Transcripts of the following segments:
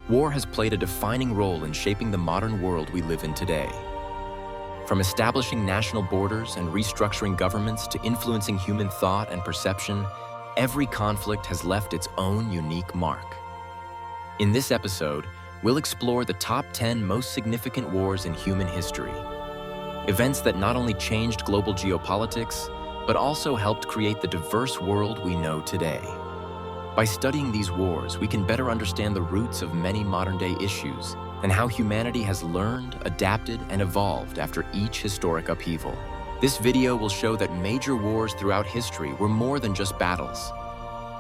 War has played a defining role in shaping the modern world we live in today. From establishing national borders and restructuring governments to influencing human thought and perception, every conflict has left its own unique mark. In this episode, we'll explore the top 10 most significant wars in human history. Events that not only changed global geopolitics, but also helped create the diverse world we know today. By studying these wars, we can better understand the roots of many modern-day issues and how humanity has learned, adapted, and evolved after each historic upheaval. This video will show that major wars throughout history were more than just battles.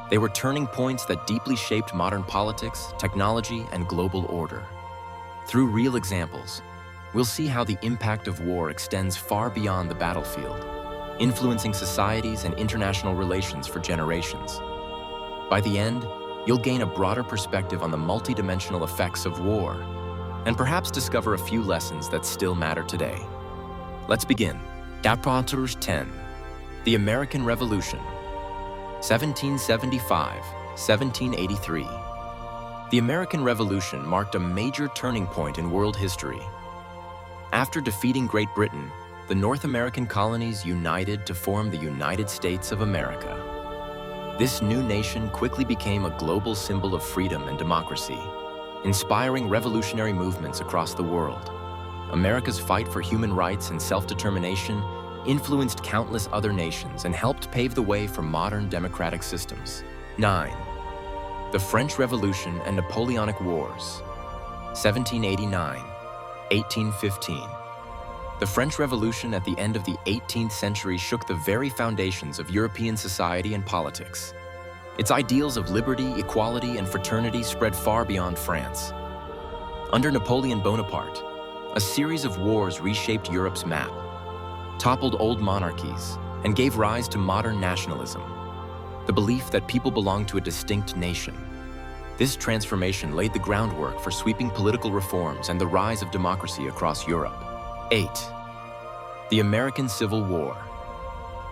They were turning points that deeply shaped modern politics, technology, and global order. Through real examples, we'll see how the impact of war extends far beyond the battlefield, influencing societies and international relations for generations. By the end, you'll gain a broader perspective on the multidimensional effects of war, and perhaps discover a few lessons that still matter today. Let's begin. Chapter 10. The American Revolution, 1775-1783. The American Revolution marked a major turning point in world history. After defeating Great Britain, the North American colonies united to form the United States of America. This new nation quickly became a global symbol of freedom and democracy, inspiring revolutionary movements across the world. America's fight for human rights and self-determination influenced countless other nations and helped pave the way for modern democratic systems. 9. The French Revolution and Napoleonic Wars, 1789-1815. The French Revolution at the end of the 18th century shook the very foundations of European society and politics. Its ideals of liberty, equality, and fraternity spread far beyond France. Under Napoleon Bonaparte, a series of wars reshaped Europe's map, toppled old monarchies, and gave rise to modern nationalism, the belief that people belong to a distinct nation. This transformation laid the groundwork for sweeping political reforms and the rise of democracy across Europe. 8. The American Civil War,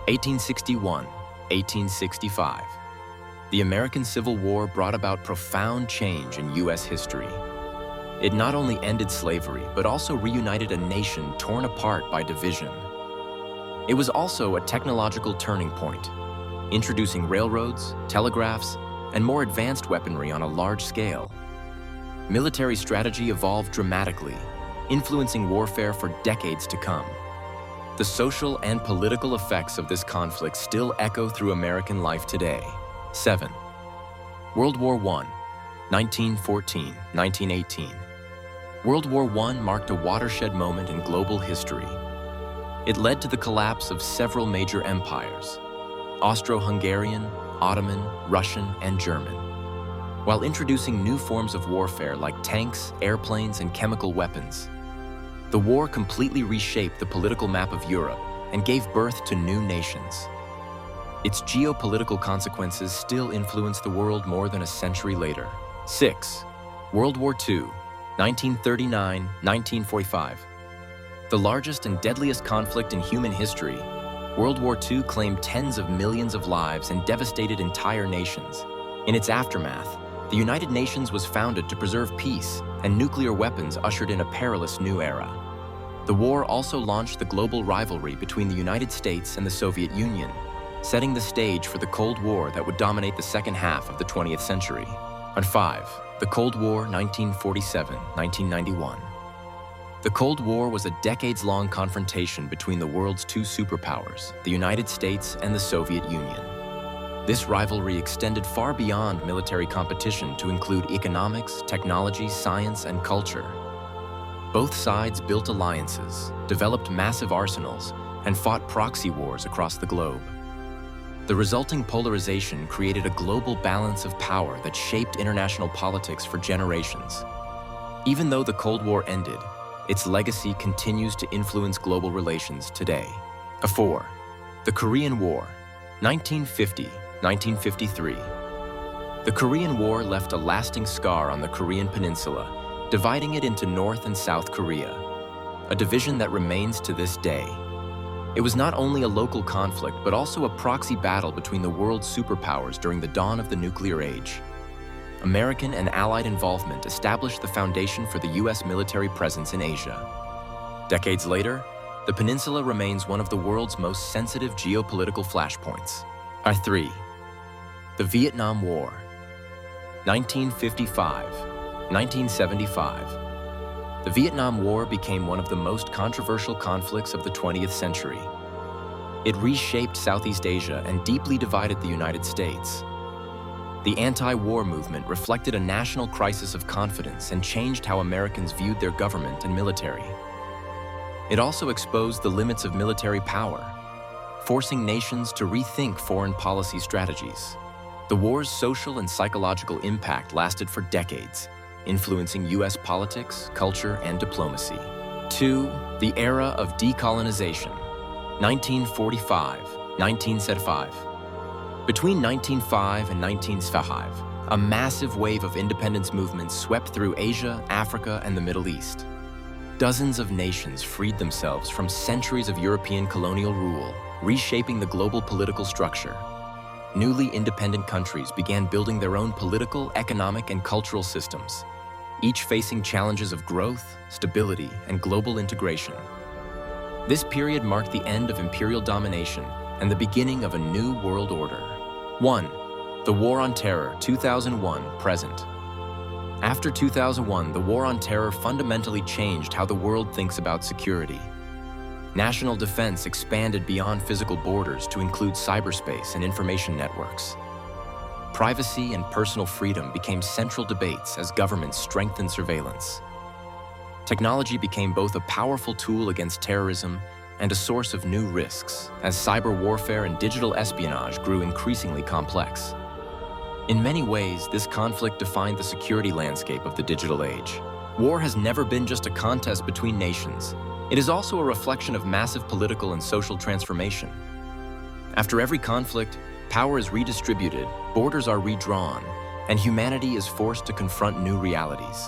1861-1865. The American Civil War brought about profound change in U.S. history. It not only ended slavery, but also reunited a nation torn apart by division. It was also a technological turning point, introducing railroads, telegraphs, and more advanced weaponry on a large scale. Military strategy evolved dramatically, influencing warfare for decades to come. The social and political effects of this conflict still echo through American life today. 7. World War I, 1914-1918. World War I marked a watershed moment in global history. It led to the collapse of several major empires: Austro-Hungarian, Ottoman, Russian, and German, while introducing new forms of warfare like tanks, airplanes, and chemical weapons. The war completely reshaped the political map of Europe and gave birth to new nations. Its geopolitical consequences still influence the world more than a century later. 6. World War II, 1939-1945. The largest and deadliest conflict in human history, World War II claimed tens of millions of lives and devastated entire nations. In its aftermath, the United Nations was founded to preserve peace, and nuclear weapons ushered in a perilous new era. The war also launched the global rivalry between the United States and the Soviet Union, setting the stage for the Cold War that would dominate the second half of the 20th century. And 5. The Cold War, 1947-1991. The Cold War was a decades-long confrontation between the world's two superpowers, the United States and the Soviet Union. This rivalry extended far beyond military competition to include economics, technology, science, and culture. Both sides built alliances, developed massive arsenals, and fought proxy wars across the globe. The resulting polarization created a global balance of power that shaped international politics for generations. Even though the Cold War ended, its legacy continues to influence global relations today. 4. The Korean War, 1950-1953. The Korean War left a lasting scar on the Korean Peninsula, dividing it into North and South Korea, a division that remains to this day. It was not only a local conflict, but also a proxy battle between the world's superpowers during the dawn of the nuclear age. American and Allied involvement established the foundation for the U.S. military presence in Asia. Decades later, the peninsula remains one of the world's most sensitive geopolitical flashpoints. 3. The Vietnam War, 1955-1975. The Vietnam War became one of the most controversial conflicts of the 20th century. It reshaped Southeast Asia and deeply divided the United States. The anti-war movement reflected a national crisis of confidence and changed how Americans viewed their government and military. It also exposed the limits of military power, forcing nations to rethink foreign policy strategies. The war's social and psychological impact lasted for decades, influencing U.S. politics, culture, and diplomacy. 2. The era of decolonization, 1945-1975. Between 1905 and 1975, a massive wave of independence movements swept through Asia, Africa, and the Middle East. Dozens of nations freed themselves from centuries of European colonial rule, reshaping the global political structure. Newly independent countries began building their own political, economic, and cultural systems, each facing challenges of growth, stability, and global integration. This period marked the end of imperial domination and the beginning of a new world order. 1. The War on Terror, 2001-present. After 2001, the War on Terror fundamentally changed how the world thinks about security. National defense expanded beyond physical borders to include cyberspace and information networks. Privacy and personal freedom became central debates as governments strengthened surveillance. Technology became both a powerful tool against terrorism and a source of new risks as cyber warfare and digital espionage grew increasingly complex. In many ways, this conflict defined the security landscape of the digital age. War has never been just a contest between nations. It is also a reflection of massive political and social transformation. After every conflict, power is redistributed, borders are redrawn, and humanity is forced to confront new realities.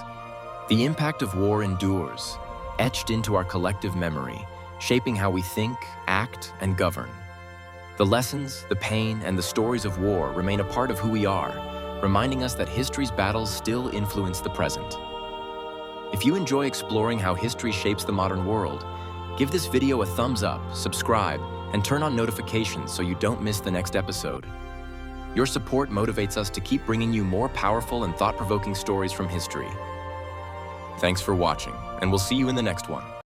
The impact of war endures, etched into our collective memory, shaping how we think, act, and govern. The lessons, the pain, and the stories of war remain a part of who we are, reminding us that history's battles still influence the present. If you enjoy exploring how history shapes the modern world, give this video a thumbs up, subscribe, and turn on notifications so you don't miss the next episode. Your support motivates us to keep bringing you more powerful and thought-provoking stories from history. Thanks for watching, and we'll see you in the next one.